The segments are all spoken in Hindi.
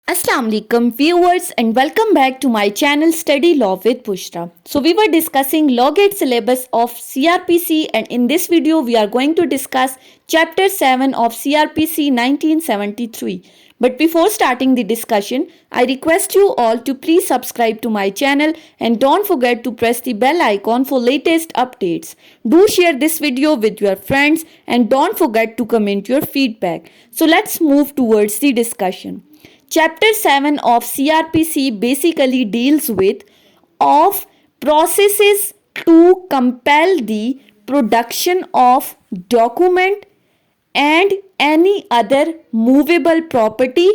Assalamualaikum viewers and welcome back to my channel Study Law with Bushra. So we were discussing Law Gate syllabus of CRPC and in this video we are going to discuss chapter 7 of CRPC 1973. But before starting the discussion, I request you all to please subscribe to my channel and don't forget to press the bell icon for latest updates. Do share this video with your friends and don't forget to comment your feedback. So let's move towards the discussion. Chapter 7 of CRPC basically deals with of processes to compel the production of document and any other movable property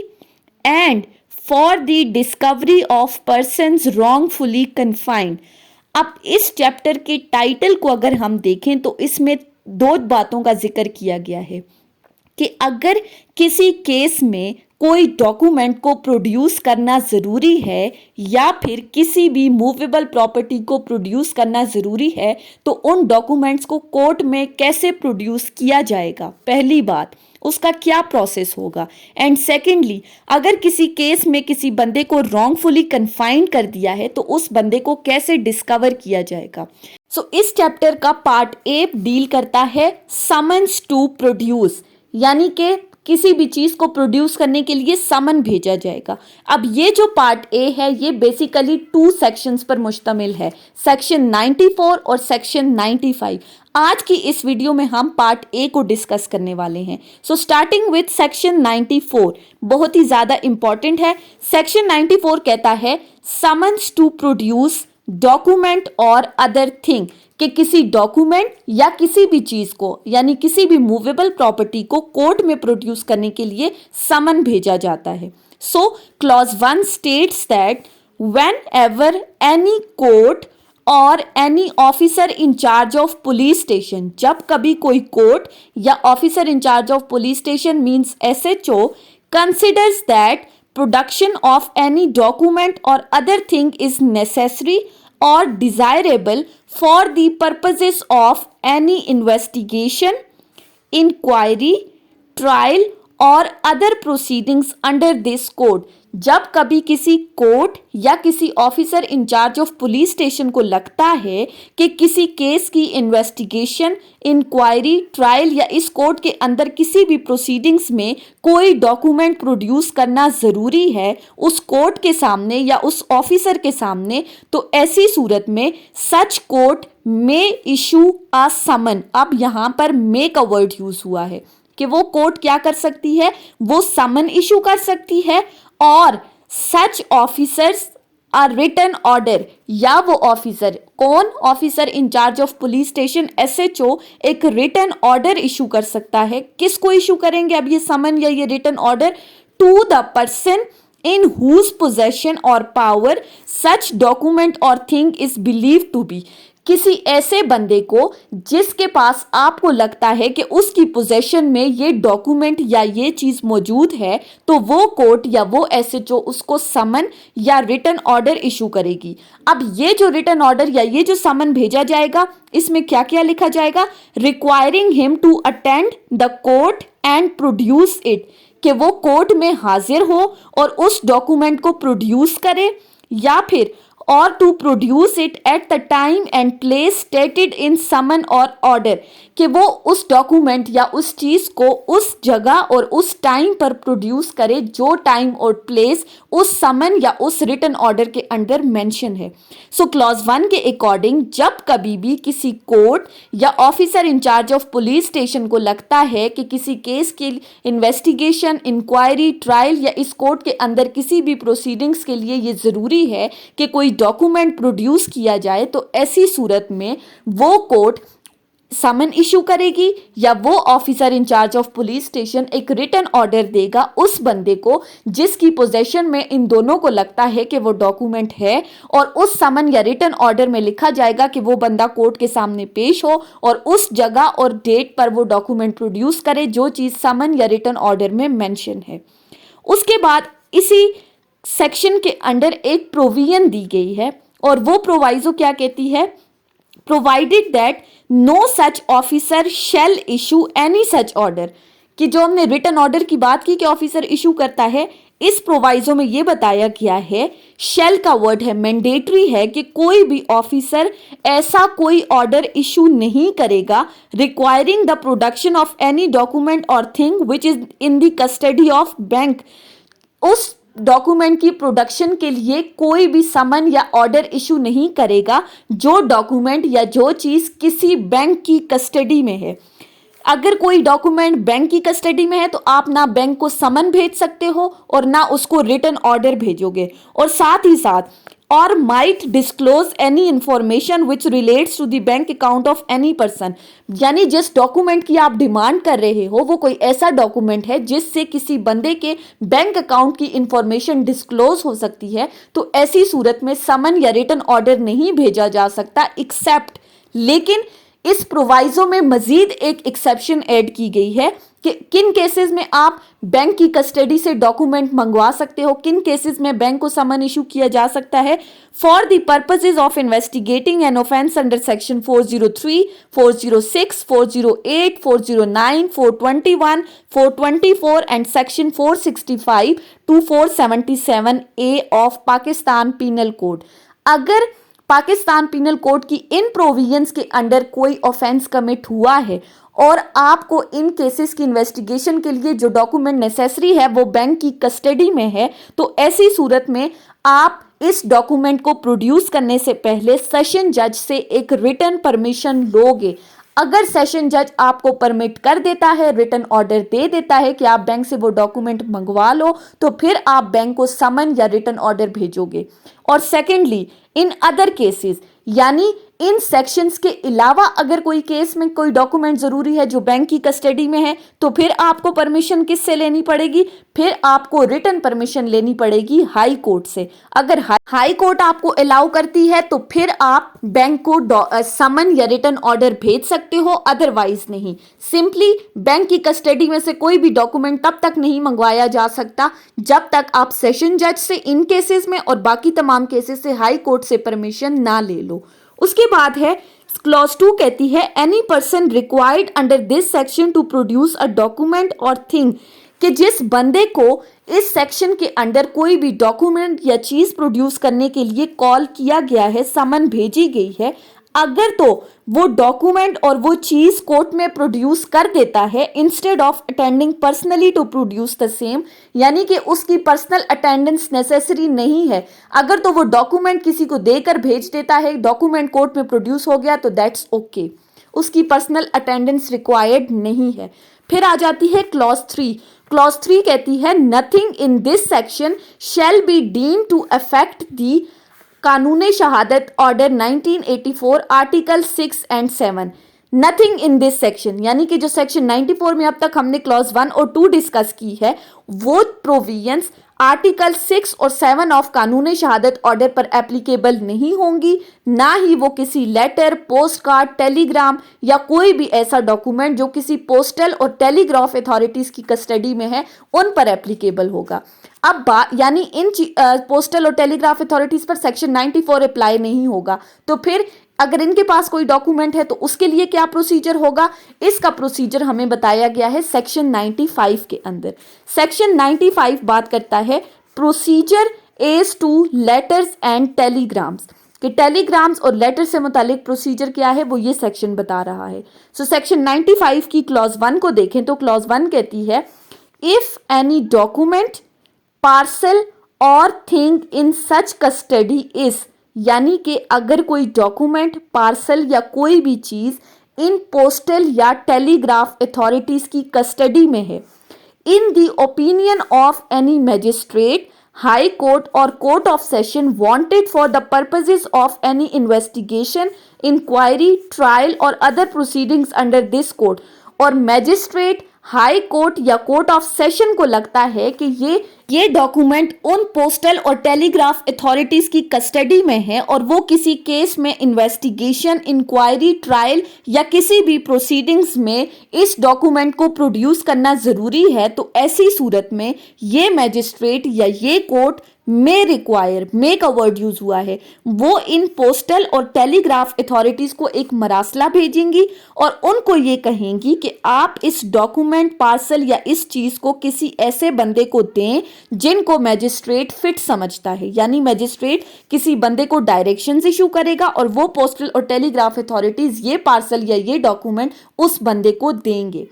and for the discovery of persons wrongfully confined. अब इस चैप्टर के टाइटल को अगर हम देखें तो इसमें दो बातों का जिक्र किया गया है कि अगर किसी केस में कोई डॉक्यूमेंट को प्रोड्यूस करना ज़रूरी है या फिर किसी भी मूवेबल प्रॉपर्टी को प्रोड्यूस करना ज़रूरी है तो उन डॉक्यूमेंट्स को कोर्ट में कैसे प्रोड्यूस किया जाएगा, पहली बात उसका क्या प्रोसेस होगा। एंड सेकेंडली, अगर किसी केस में किसी बंदे को रॉन्गफुली कन्फाइंड कर दिया है तो उस बंदे को कैसे डिस्कवर किया जाएगा। सो इस चैप्टर का पार्ट ए डील करता है समन्स टू प्रोड्यूस, यानी कि किसी भी चीज़ को प्रोड्यूस करने के लिए समन भेजा जाएगा। अब ये जो पार्ट ए है ये बेसिकली 2 सेक्शंस पर मुश्तमिल है, सेक्शन 94 और सेक्शन 95। आज की इस वीडियो में हम पार्ट ए को डिस्कस करने वाले हैं। सो स्टार्टिंग विथ सेक्शन 94, बहुत ही ज़्यादा इंपॉर्टेंट है। सेक्शन 94 कहता है समन्स टू प्रोड्यूस डॉक्यूमेंट और अदर थिंग, कि किसी डॉक्यूमेंट या किसी भी चीज को यानी किसी भी मूवेबल प्रॉपर्टी को कोर्ट में प्रोड्यूस करने के लिए समन भेजा जाता है। So clause 1 states that whenever any court और any officer in charge of police station, जब कभी कोई कोर्ट या officer in charge of police station means SHO considers that production of any document और other thing is necessary or desirable for the purposes of any investigation, inquiry, trial और other proceedings under this code। जब कभी किसी कोर्ट या किसी officer incharge of police station को लगता है कि किसी केस की इन्वेस्टिगेशन, इंक्वायरी, ट्रायल या इस कोर्ट के अंदर किसी भी प्रोसीडिंग्स में कोई डॉक्यूमेंट प्रोड्यूस करना ज़रूरी है उस कोर्ट के सामने या उस ऑफिसर के सामने, तो ऐसी सूरत में सच कोर्ट में इशू अ समन। अब यहाँ पर मे का वर्ड यूज हुआ है कि वो कोर्ट क्या कर सकती है, वो समन इशू कर सकती है और सच ऑफिसर्स आर रिटन ऑर्डर, या वो ऑफिसर कौन, officer in charge of police station SHO एक रिटन ऑर्डर इशू कर सकता है। किसको इशू करेंगे अब ये समन या ये written order? To the person in whose possession or power such document or thing is believed to be, किसी ऐसे बंदे को जिसके पास आपको लगता है कि उसकी पोजेशन में ये डॉक्यूमेंट या ये चीज़ मौजूद है, तो वो कोर्ट या वो SHO उसको समन या रिटन ऑर्डर इशू करेगी। अब ये जो रिटन ऑर्डर या ये जो समन भेजा जाएगा इसमें क्या क्या लिखा जाएगा? Requiring him to attend the court and produce it, कि वो कोर्ट में हाजिर हो और उस डॉक्यूमेंट को प्रोड्यूस करे, या फिर और to produce it at the time and place stated in summon और ऑर्डर, कि वो उस डॉक्यूमेंट या उस चीज़ को उस जगह और उस टाइम पर प्रोड्यूस करे जो टाइम और प्लेस उस समन या उस रिटन ऑर्डर के अंडर मेंशन है। सो क्लॉज 1 के अकॉर्डिंग जब कभी भी किसी कोर्ट या officer incharge of police station को लगता है कि किसी केस की इन्वेस्टिगेशन, इंक्वायरी, ट्रायल या इस कोर्ट के अंदर किसी भी प्रोसीडिंग्स के लिए ये ज़रूरी है कि कोई डॉक्यूमेंट प्रोड्यूस किया जाए, तो ऐसी सूरत में वो कोर्ट समन इशू करेगी या वो officer incharge of police station एक रिटन ऑर्डर देगा उस बंदे को जिसकी पोजेशन में इन दोनों को लगता है कि वो डॉक्यूमेंट है, और उस समन या रिटन ऑर्डर में लिखा जाएगा कि वो बंदा कोर्ट के सामने पेश हो और उस जगह और डेट पर वो डॉक्यूमेंट प्रोड्यूस करे जो चीज़ समन या रिटन ऑर्डर में मेंशन है। उसके बाद इसी सेक्शन के अंडर एक प्रोविजन दी गई है और वो प्रोवाइजो क्या कहती है? Provided that no such officer shall issue any such order, कि जो हमने रिटन ऑर्डर की बात की कि ऑफिसर इशू करता है, इस प्रोवाइजो में ये बताया गया है, शेल का वर्ड है, मैंडेटरी है कि कोई भी ऑफिसर ऐसा कोई ऑर्डर इशू नहीं करेगा requiring the production of any document और thing which is in the custody of bank. उस डॉक्यूमेंट की प्रोडक्शन के लिए कोई भी समन या ऑर्डर इशू नहीं करेगा जो डॉक्यूमेंट या जो चीज किसी बैंक की कस्टडी में है। अगर कोई डॉक्यूमेंट बैंक की कस्टडी में है तो आप ना बैंक को समन भेज सकते हो और ना उसको रिटन ऑर्डर भेजोगे। और साथ ही साथ और might disclose any information which relates to the bank account of any person, यानी जिस डॉक्यूमेंट की आप डिमांड कर रहे हो वो कोई ऐसा डॉक्यूमेंट है जिससे किसी बंदे के बैंक अकाउंट की इंफॉर्मेशन डिस्क्लोज हो सकती है, तो ऐसी सूरत में समन या रिटन ऑर्डर नहीं भेजा जा सकता एक्सेप्ट। लेकिन इस प्रोवाइजो में मजीद एक एक्सेप्शन ऐड की गई है कि किन केसेस में आप बैंक की कस्टडी से डॉक्यूमेंट मंगवा सकते हो, किन केसेस में बैंक को समन इशू किया जा सकता है। For the purposes of investigating an offence under section 403, 406, 408, 409, 421, 424 and section 465 to 477A of Pakistan penal code. अगर पाकिस्तान पीनल कोड की इन प्रोविजंस के अंडर कोई ऑफेंस कमिट हुआ है और आपको इन केसेस की इन्वेस्टिगेशन के लिए जो डॉक्यूमेंट नेसेसरी है वो बैंक की कस्टडी में है, तो ऐसी सूरत में आप इस डॉक्यूमेंट को प्रोड्यूस करने से पहले सेशन जज से एक रिटन परमिशन लोगे। अगर सेशन जज आपको परमिट कर देता है, रिटन ऑर्डर दे देता है कि आप बैंक से वो डॉक्यूमेंट मंगवा लो, तो फिर आप बैंक को समन या रिटन ऑर्डर भेजोगे। और सेकेंडली इन अदर केसेस, यानी इन सेक्शंस के अलावा अगर कोई केस में कोई डॉक्यूमेंट जरूरी है जो बैंक की कस्टडी में है, तो फिर आपको परमिशन किससे लेनी पड़ेगी? फिर आपको रिटन परमिशन लेनी पड़ेगी हाई कोर्ट से। अगर हाई कोर्ट आपको अलाउ करती है तो फिर आप बैंक को समन या रिटन ऑर्डर भेज सकते हो, अदरवाइज नहीं। सिंपली बैंक की कस्टडी में से कोई भी डॉक्यूमेंट तब तक नहीं मंगवाया जा सकता जब तक आप सेशन जज से इन केसेस में और बाकी तमाम केसेस से हाई कोर्ट से परमिशन ना ले लो। उसके बाद है क्लॉज 2 कहती है any person required under this section two produce a document और थिंग, कि जिस बंदे को इस सेक्शन के अंडर कोई भी डॉक्यूमेंट या चीज प्रोड्यूस करने के लिए कॉल किया गया है, समन भेजी गई है, अगर तो वो डॉक्यूमेंट और वो चीज कोर्ट में प्रोड्यूस कर देता है instead of attending personally to produce the same, यानी कि उसकी पर्सनल अटेंडेंस नेसेसरी नहीं है, अगर तो वो डॉक्यूमेंट किसी को देकर भेज देता है, डॉक्यूमेंट कोर्ट में प्रोड्यूस हो गया तो दैट्स ओके, उसकी पर्सनल अटेंडेंस रिक्वायर्ड नहीं है। फिर आ जाती है क्लॉज 3। क्लॉज 3 कहती है nothing in this section shall be deemed to affect the Qanun Shahadat order 1984 article 6 and 7। Nothing in this section, यानी कि जो सेक्शन 94 में अब तक हमने क्लॉज 1 और 2 डिस्कस की है, वो प्रोविजंस आर्टिकल 6 और 7 ऑफ कानून शहादत ऑर्डर पर एप्लीकेबल नहीं होंगी, ना ही वो किसी लेटर, पोस्ट कार्ड, टेलीग्राम या कोई भी ऐसा डॉक्यूमेंट जो किसी पोस्टल और टेलीग्राफ अथॉरिटीज की कस्टडी में है उन पर एप्लीकेबल होगा। अब यानी इन पोस्टल और टेलीग्राफ अथॉरिटीज पर सेक्शन 94 अप्लाई नहीं होगा, तो फिर अगर इनके पास कोई डॉक्यूमेंट है तो उसके लिए क्या प्रोसीजर होगा? इसका प्रोसीजर हमें बताया गया है सेक्शन 95 के अंदर। सेक्शन 95 बात करता है procedure as to letters and telegrams, कि टेलीग्राम्स और लेटर से मुतालिक प्रोसीजर क्या है वो ये सेक्शन बता रहा है। सो सेक्शन 95 की क्लॉज 1 को देखें तो क्लॉज 1 कहती है इफ एनी डॉक्यूमेंट, पार्सल और thing in such custody is, यानी कि अगर कोई डॉक्यूमेंट, पार्सल या कोई भी चीज इन पोस्टल या टेलीग्राफ अथॉरिटीज की कस्टडी में है, in the opinion of any magistrate, high court और court of session wanted for the purposes of any investigation, inquiry, trial और other proceedings under this court, और मैजिस्ट्रेट, हाई कोर्ट या कोर्ट ऑफ सेशन को लगता है कि ये डॉक्यूमेंट उन पोस्टल और टेलीग्राफ अथॉरिटीज की कस्टडी में है और वो किसी केस में इन्वेस्टिगेशन, इंक्वायरी, ट्रायल या किसी भी प्रोसीडिंग्स में इस डॉक्यूमेंट को प्रोड्यूस करना जरूरी है, तो ऐसी सूरत में ये मैजिस्ट्रेट या ये कोर्ट में रिक्वायर, मे का वर्ड यूज हुआ है, वो इन पोस्टल और टेलीग्राफ अथॉरिटीज को एक मरासला भेजेंगी और उनको ये कहेंगी कि आप इस डॉक्यूमेंट, पार्सल या इस चीज को किसी ऐसे बंदे को दें जिनको मैजिस्ट्रेट फिट समझता है, यानी मैजिस्ट्रेट किसी बंदे को डायरेक्शंस इशू करेगा और वो पोस्टल और टेलीग्राफ अथॉरिटीज ये पार्सल या ये डॉक्यूमेंट उस बंदे को देंगे।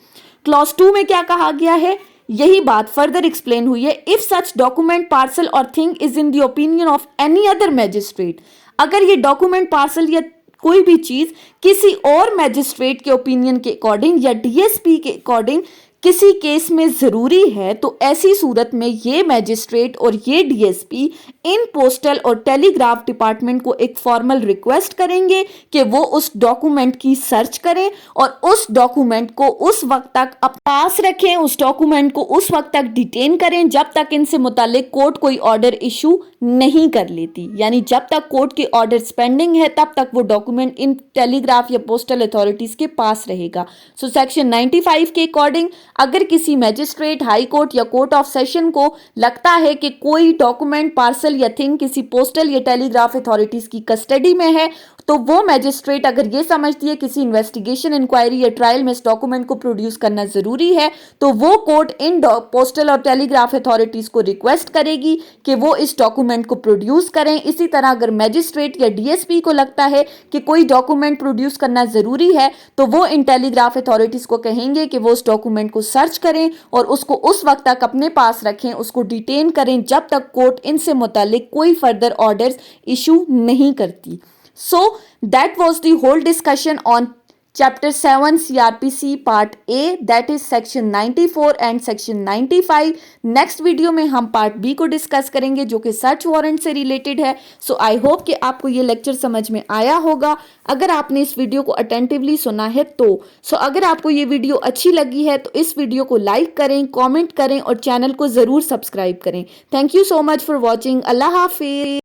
क्लॉज 2 में क्या कहा गया है, यही बात फर्दर एक्सप्लेन हुई है। इफ सच डॉक्यूमेंट पार्सल और thing is in the opinion of any other magistrate, अगर ये डॉक्यूमेंट पार्सल या कोई भी चीज किसी और मैजिस्ट्रेट के ओपिनियन के अकॉर्डिंग या डीएसपी के अकॉर्डिंग किसी केस में जरूरी है, तो ऐसी सूरत में ये मैजिस्ट्रेट और ये डीएसपी इन पोस्टल और टेलीग्राफ डिपार्टमेंट को एक फॉर्मल रिक्वेस्ट करेंगे कि वो उस डॉक्यूमेंट की सर्च करें और उस डॉक्यूमेंट को उस वक्त तक पास रखें, उस डॉक्यूमेंट को उस वक्त तक डिटेन करें जब तक इनसे मुतालिक कोर्ट कोई ऑर्डर इशू नहीं कर लेती। यानी जब तक कोर्ट के ऑर्डर पेंडिंग है तब तक वो डॉक्यूमेंट इन टेलीग्राफ या पोस्टल अथॉरिटीज के पास रहेगा। सो सेक्शन 95 के अकॉर्डिंग अगर किसी मैजिस्ट्रेट, हाई कोर्ट या कोर्ट ऑफ सेशन को लगता है कि कोई डॉक्यूमेंट, पार्सल या थिंग किसी पोस्टल या टेलीग्राफ अथॉरिटीज की कस्टडी में है, तो वो मैजिस्ट्रेट अगर ये समझती है किसी इन्वेस्टिगेशन, इंक्वायरी या ट्रायल में इस डॉक्यूमेंट को प्रोड्यूस करना जरूरी है, तो वो कोर्ट इन पोस्टल और टेलीग्राफ अथॉरिटीज को रिक्वेस्ट करेगी कि वो इस डॉक्यूमेंट को प्रोड्यूस करें। इसी तरह अगर मैजिस्ट्रेट या डीएसपी को लगता है कि कोई डॉक्यूमेंट प्रोड्यूस करना जरूरी है, तो वो इन टेलीग्राफ अथॉरिटीज को कहेंगे कि वो उस डॉक्यूमेंट को सर्च करें और उसको उस वक्त तक अपने पास रखें, उसको डिटेन करें जब तक कोर्ट इनसे मुतालिक कोई फर्दर ऑर्डर्स इशू नहीं करती। So that was the whole discussion on Chapter 7 CRPC Part A, that is Section 94 and Section 95. Next video में हम पार्ट बी को डिस्कस करेंगे जो कि सर्च वारंट से रिलेटेड है। सो आई होप कि आपको ये लेक्चर समझ में आया होगा। अगर आपने इस वीडियो को अटेंटिवली सुना है तो अगर आपको ये वीडियो अच्छी लगी है तो इस वीडियो को लाइक करें, कॉमेंट करें और चैनल को ज़रूर सब्सक्राइब करें। Thank you so much for watching. Allah Hafiz.